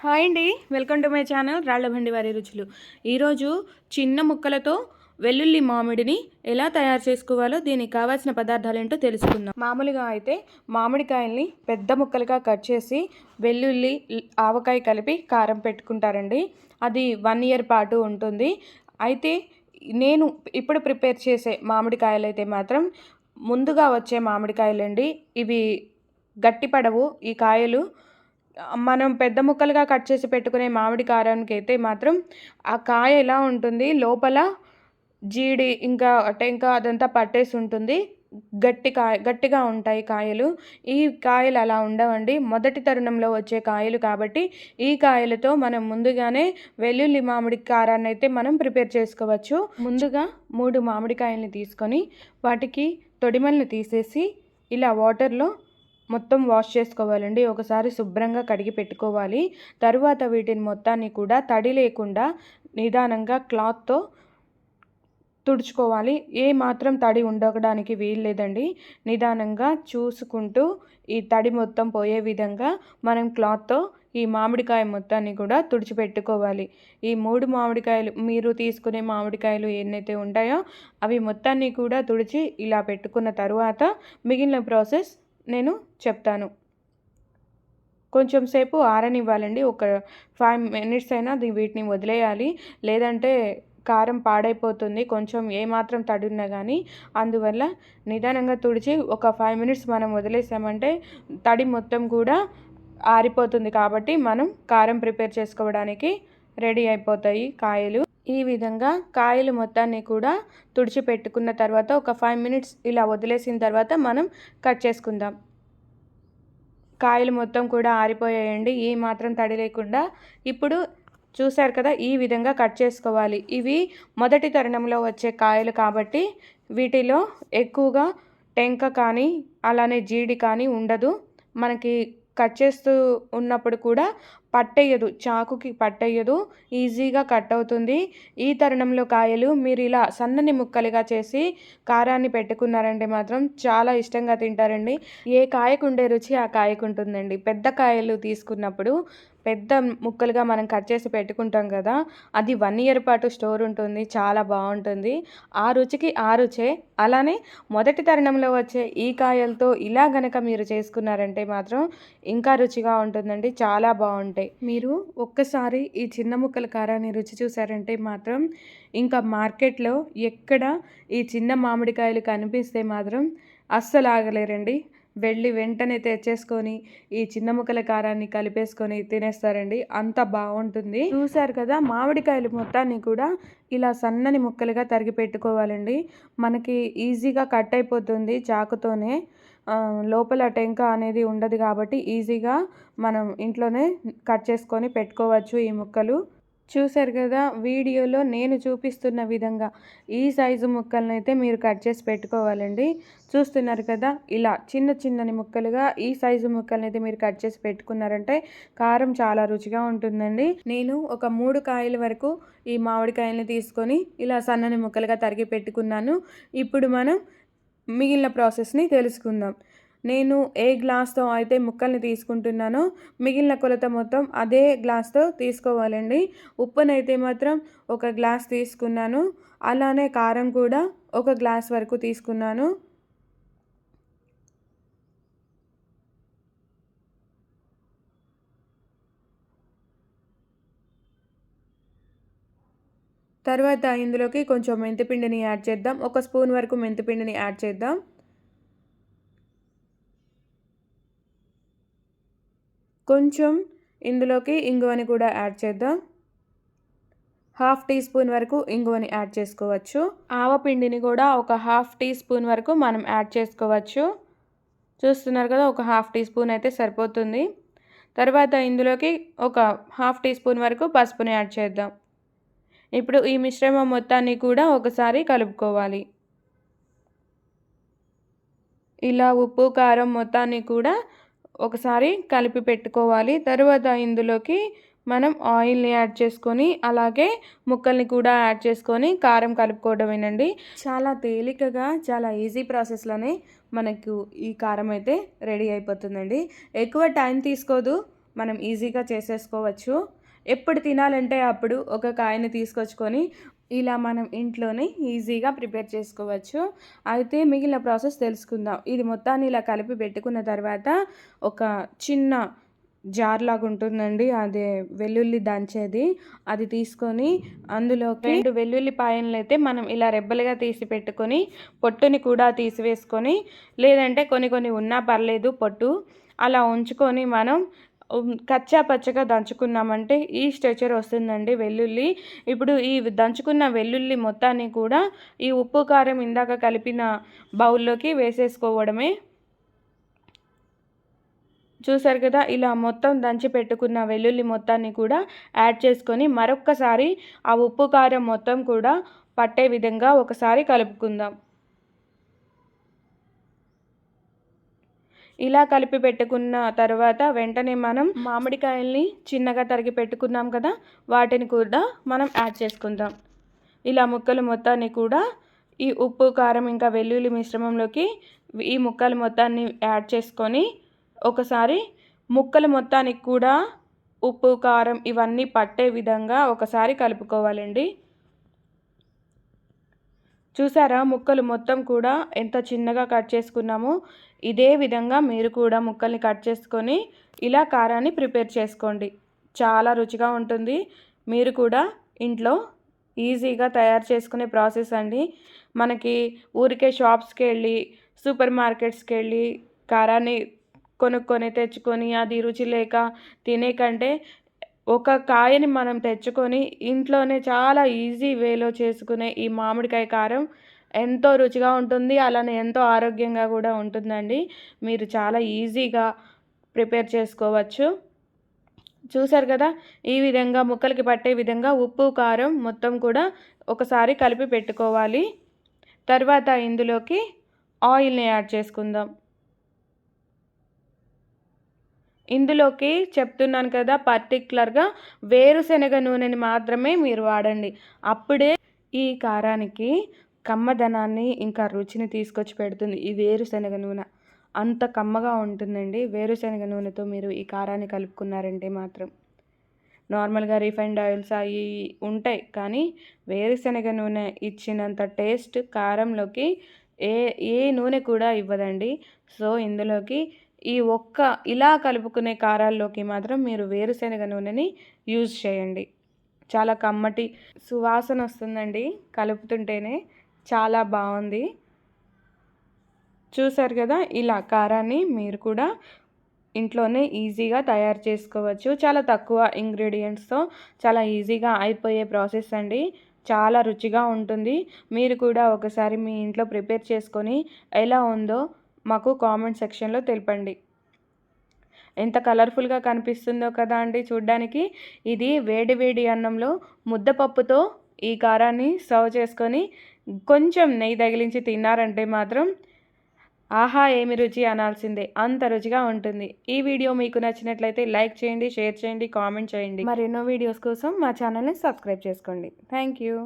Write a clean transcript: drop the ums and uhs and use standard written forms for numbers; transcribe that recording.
Hi అండి, welcome to my channel Rallabandi వారి రుచులు. ఈరోజు చిన్న ముక్కలతో వెల్లుల్లి మామిడిని ఎలా తయారు చేసుకోవాలో దీనికి కావాల్సిన పదార్థాలు ఏంటో తెలుసుకుందాం. మామూలుగా అయితే మామిడికాయల్ని పెద్ద ముక్కలుగా కట్ చేసి వెల్లుల్లి ఆవకాయ కలిపి కారం పెట్టుకుంటారండి. అది 1 year పాటు ఉంటుంది. అయితే నేను ఇప్పుడు ప్రిపేర్ చేసే మామిడికాయలు అయితే మాత్రం ముందుగా వచ్చే మామిడికాయలండి. ఇవి గట్టిపడవు ఈ కాయలు. మనం పెద్ద ముక్కలుగా కట్ చేసి పెట్టుకునే మామిడి కారానికి అయితే మాత్రం ఆ కాయ ఎలా ఉంటుంది, లోపల జీడి ఇంకా టెంక అదంతా పట్టేసి ఉంటుంది. గట్టిగా ఉంటాయి కాయలు. ఈ కాయలు అలా ఉండవండి, మొదటి తరుణంలో వచ్చే కాయలు కాబట్టి ఈ కాయలతో మనం ముందుగానే వెల్లుల్లి మామిడి కారాన్ని అయితే మనం ప్రిపేర్ చేసుకోవచ్చు. ముందుగా 3 మామిడికాయల్ని తీసుకొని వాటికి తొడిమల్ని తీసేసి ఇలా వాటర్లో మొత్తం వాష్ చేసుకోవాలండి. ఒకసారి శుభ్రంగా కడిగి పెట్టుకోవాలి. తరువాత వీటిని మొత్తాన్ని కూడా తడి లేకుండా నిదానంగా క్లాత్తో తుడుచుకోవాలి. ఏ మాత్రం తడి ఉండడానికి వీల్లేదండి. నిదానంగా చూసుకుంటూ ఈ తడి మొత్తం పోయే విధంగా మనం క్లాత్తో ఈ మామిడికాయ మొత్తాన్ని కూడా తుడిచిపెట్టుకోవాలి. ఈ 3 మామిడికాయలు, మీరు తీసుకునే మామిడికాయలు ఎన్నైతే ఉంటాయో అవి మొత్తాన్ని కూడా తుడిచి ఇలా పెట్టుకున్న తరువాత మిగిలిన ప్రాసెస్ నేను చెప్తాను. కొంచెం సేపు ఆరనివ్వాలండి. ఒక 5 minutes అయినా వీటిని వదిలేయాలి, లేదంటే కారం పాడైపోతుంది కొంచెం ఏమాత్రం తడి ఉన్నా కానీ. అందువల్ల నిదానంగా తుడిచి ఒక 5 minutes మనం వదిలేసామంటే తడి మొత్తం కూడా ఆరిపోతుంది. కాబట్టి మనం కారం ప్రిపేర్ చేసుకోవడానికి రెడీ అయిపోతాయి కాయలు. ఈ విధంగా కాయలు మొత్తాన్ని కూడా తుడిచిపెట్టుకున్న తర్వాత ఒక 5 minutes ఇలా వదిలేసిన తర్వాత మనం కట్ చేసుకుందాం. కాయలు మొత్తం కూడా ఆరిపోయాయండి, ఏ మాత్రం తడి లేకుండా. ఇప్పుడు చూశారు కదా, ఈ విధంగా కట్ చేసుకోవాలి. ఇవి మొదటి తరుణంలో వచ్చే కాయలు కాబట్టి వీటిలో ఎక్కువగా టెంక కానీ అలానే జీడి కానీ ఉండదు. మనకి కట్ చేస్తూ ఉన్నప్పుడు కూడా పట్టేయదు, చాకుకి పట్టేయదు, ఈజీగా కట్ అవుతుంది. ఈ తరుణంలో కాయలు మీరు ఇలా సన్నని ముక్కలుగా చేసి కారాన్ని పెట్టుకున్నారంటే మాత్రం చాలా ఇష్టంగా తింటారండి. ఏ కాయకు ఉండే రుచి ఆ కాయకు ఉంటుందండి. పెద్ద కాయలు తీసుకున్నప్పుడు పెద్ద ముక్కలుగా మనం కట్ చేసి పెట్టుకుంటాం కదా, అది 1 year పాటు స్టోర్ ఉంటుంది, చాలా బాగుంటుంది. ఆ రుచికి ఆ రుచే. అలానే మొదటి తరుణంలో వచ్చే ఈ కాయలతో ఇలా గనక మీరు చేసుకున్నారంటే మాత్రం ఇంకా రుచిగా ఉంటుందండి, చాలా బాగుంటాయి. మీరు ఒక్కసారి ఈ చిన్న ముక్కల కారాన్ని రుచి చూసారంటే మాత్రం ఇంకా మార్కెట్లో ఎక్కడ ఈ చిన్న మామిడికాయలు కనిపిస్తే మాత్రం అస్సలు ఆగలేరండి. వెళ్ళి వెంటనే తెచ్చేసుకొని ఈ చిన్న ముక్కల కారాన్ని కలిపేసుకొని తినేస్తారండి, అంత బాగుంటుంది. చూసారు కదా, మామిడికాయలు మొత్తాన్ని కూడా ఇలా సన్నని ముక్కలుగా తరిగి పెట్టుకోవాలండి. మనకి ఈజీగా కట్ అయిపోతుంది చాకుతోనే. లోపల టెంక అనేది ఉండదు కాబట్టి ఈజీగా మనం ఇంట్లోనే కట్ చేసుకొని పెట్టుకోవచ్చు ఈ ముక్కలు. చూసారు కదా, వీడియోలో నేను చూపిస్తున్న విధంగా ఈ సైజు ముక్కలనైతే మీరు కట్ చేసి పెట్టుకోవాలండి. చూస్తున్నారు కదా, ఇలా చిన్నని ముక్కలుగా ఈ సైజు ముక్కలనైతే మీరు కట్ చేసి పెట్టుకున్నారంటే కారం చాలా రుచిగా ఉంటుందండి. నేను ఒక 3 కాయల వరకు ఈ మామిడికాయల్ని తీసుకొని ఇలా సన్నని ముక్కలుగా తరిగి పెట్టుకున్నాను. ఇప్పుడు మనం మిగిలిన ప్రాసెస్ని తెలుసుకుందాం. నేను ఏ గ్లాస్తో అయితే ముక్కల్ని తీసుకుంటున్నానో మిగిలిన కొలత మొత్తం అదే గ్లాస్తో తీసుకోవాలండి. ఉప్పునైతే మాత్రం 1 గ్లాస్ తీసుకున్నాను, అలానే కారం కూడా 1 గ్లాస్ వరకు తీసుకున్నాను. తర్వాత ఇందులోకి కొంచెం మెంతిపిండిని యాడ్ చేద్దాం. 1 స్పూన్ వరకు మెంతిపిండిని యాడ్ చేద్దాం. కొంచెం ఇందులోకి ఇంగువని కూడా యాడ్ చేద్దాం. 1/2 టీ స్పూన్ వరకు ఇంగువని యాడ్ చేసుకోవచ్చు. ఆవపిండిని కూడా 1/2 టీ స్పూన్ వరకు మనం యాడ్ చేసుకోవచ్చు. చూస్తున్నారు కదా, 1/2 టీ స్పూన్ అయితే సరిపోతుంది. తర్వాత ఇందులోకి 1/2 టీ స్పూన్ వరకు పసుపుని యాడ్ చేద్దాం. ఇప్పుడు ఈ మిశ్రమం మొత్తాన్ని కూడా ఒకసారి కలుపుకోవాలి. ఇలా ఉప్పు కారం మొత్తాన్ని కూడా ఒకసారి కలిపి పెట్టుకోవాలి. తర్వాత ఇందులోకి మనం ఆయిల్ని యాడ్ చేసుకొని అలాగే ముక్కల్ని కూడా యాడ్ చేసుకొని కారం కలుపుకోవడమేనండి. చాలా తేలికగా, చాలా ఈజీ ప్రాసెస్లోనే మనకు ఈ కారం అయితే రెడీ అయిపోతుందండి. ఎక్కువ టైం తీసుకోదు, మనం ఈజీగా చేసేసుకోవచ్చు. ఎప్పుడు తినాలంటే అప్పుడు ఒక కాయని తీసుకొచ్చుకొని ఇలా మనం ఇంట్లోనే ఈజీగా ప్రిపేర్ చేసుకోవచ్చు. అయితే మిగిలిన ప్రాసెస్ తెలుసుకుందాం. ఇది మొత్తాన్ని ఇలా కలిపి పెట్టుకున్న తర్వాత ఒక చిన్న జార్ లాగా ఉంటుందండి. అదే వెల్లుల్లి దంచేది. అది తీసుకొని అందులోకి 2 వెల్లుల్లిపాయలనైతే మనం ఇలా రెబ్బలుగా తీసి పెట్టుకొని పొట్టుని కూడా తీసివేసుకొని, లేదంటే కొన్ని ఉన్నా పర్లేదు పొట్టు, అలా ఉంచుకొని మనం కచ్చా పచ్చగా దంచుకున్నామంటే ఈ స్ట్రెచర్ వస్తుందండి వెల్లుల్లి. ఇప్పుడు ఈ దంచుకున్న వెల్లుల్లి మొత్తాన్ని కూడా ఈ ఉప్పు కారం ఇందాక కలిపిన బౌల్లోకి వేసేసుకోవడమే. చూసారు కదా, ఇలా మొత్తం దంచి పెట్టుకున్న వెల్లుల్లి మొత్తాన్ని కూడా యాడ్ చేసుకొని మరొక్కసారి ఆ ఉప్పు కారం మొత్తం కూడా పట్టే విధంగా ఒకసారి కలుపుకుందాం. ఇలా కలిపి పెట్టుకున్న తర్వాత వెంటనే మనం మామిడికాయల్ని చిన్నగా తరిగి పెట్టుకున్నాం కదా, వాటిని కూడా మనం యాడ్ చేసుకుందాం. ఇలా ముక్కలు మొత్తాన్ని కూడా ఈ ఉప్పు కారం ఇంకా వెల్లుల్లి మిశ్రమంలోకి ఈ ముక్కలు మొత్తాన్ని యాడ్ చేసుకొని ఒకసారి ముక్కలు మొత్తానికి కూడా ఉప్పు కారం ఇవన్నీ పట్టే విధంగా ఒకసారి కలుపుకోవాలండి. చూసారా, ముక్కలు మొత్తం కూడా ఎంత చిన్నగా కట్ చేసుకున్నామో ఇదే విధంగా మీరు కూడా ముక్కల్ని కట్ చేసుకొని ఇలా కారాన్ని ప్రిపేర్ చేసుకోండి. చాలా రుచిగా ఉంటుంది. మీరు కూడా ఇంట్లో ఈజీగా తయారు చేసుకునే ప్రాసెస్ అండి. మనకి ఊరికే షాప్స్కి వెళ్ళి సూపర్ మార్కెట్స్కి వెళ్ళి కారాన్ని కొనుక్కొని తెచ్చుకొని అది రుచి లేక తినే కంటే ఒక కాయని మనం తెచ్చుకొని ఇంట్లోనే చాలా ఈజీ వేలో చేసుకునే ఈ మామిడికాయ కారం ఎంతో రుచిగా ఉంటుంది. అలానే ఎంతో ఆరోగ్యంగా కూడా ఉంటుందండి. మీరు చాలా ఈజీగా ప్రిపేర్ చేసుకోవచ్చు. చూసారు కదా, ఈ విధంగా ముక్కలకి పట్టే విధంగా ఉప్పు కారం మొత్తం కూడా ఒకసారి కలిపి పెట్టుకోవాలి. తర్వాత ఇందులోకి ఆయిల్ని యాడ్ చేసుకుందాం. ఇందులోకి చెప్తున్నాను కదా, పర్టిక్యులర్గా వేరుశనగ నూనెని మాత్రమే మీరు వాడండి. అప్పుడే ఈ కారానికి కమ్మదనాన్ని ఇంకా రుచిని తీసుకొచ్చి పెడుతుంది ఈ వేరుశనగ నూనె. అంత కమ్మగా ఉంటుందండి వేరుశనగ నూనెతో మీరు ఈ కారాన్ని కలుపుకున్నారంటే మాత్రం. నార్మల్గా రిఫైండ్ ఆయిల్స్ అవి ఉంటాయి, కానీ వేరుశనగ నూనె ఇచ్చినంత టేస్ట్ కారంలోకి ఏ నూనె కూడా ఇవ్వదండి. సో ఇందులోకి ఈ ఇలా కలుపుకునే కారాల్లోకి మాత్రం మీరు వేరుశనగ నూనెని యూజ్ చేయండి. చాలా కమ్మటి సువాసన వస్తుందండి కలుపుతుంటేనే. చాలా బాగుంది. చూసారు కదా, ఇలా కారాన్ని మీరు కూడా ఇంట్లోనే ఈజీగా తయారు చేసుకోవచ్చు. చాలా తక్కువ ఇంగ్రీడియంట్స్తో చాలా ఈజీగా అయిపోయే ప్రాసెస్ అండి. చాలా రుచిగా ఉంటుంది. మీరు కూడా ఒకసారి మీ ఇంట్లో ప్రిపేర్ చేసుకొని ఎలా ఉందో మాకు కామెంట్ సెక్షన్లో తెలపండి. ఎంత కలర్ఫుల్గా కనిపిస్తుందో కదా అండి చూడ్డానికి. ఇది వేడి వేడి అన్నంలో ముద్దపప్పుతో ఈ కారాన్ని సర్వ్ చేసుకొని కొంచెం నెయ్యి తగిలించి తిన్నారంటే మాత్రం ఆహా ఏమి రుచి అనాల్సిందే, అంత రుచిగా ఉంటుంది. ఈ వీడియో మీకు నచ్చినట్లయితే లైక్ చేయండి, షేర్ చేయండి, కామెంట్ చేయండి. మరెన్నో వీడియోస్ కోసం మా ఛానల్ని సబ్స్క్రైబ్ చేసుకోండి. Thank you.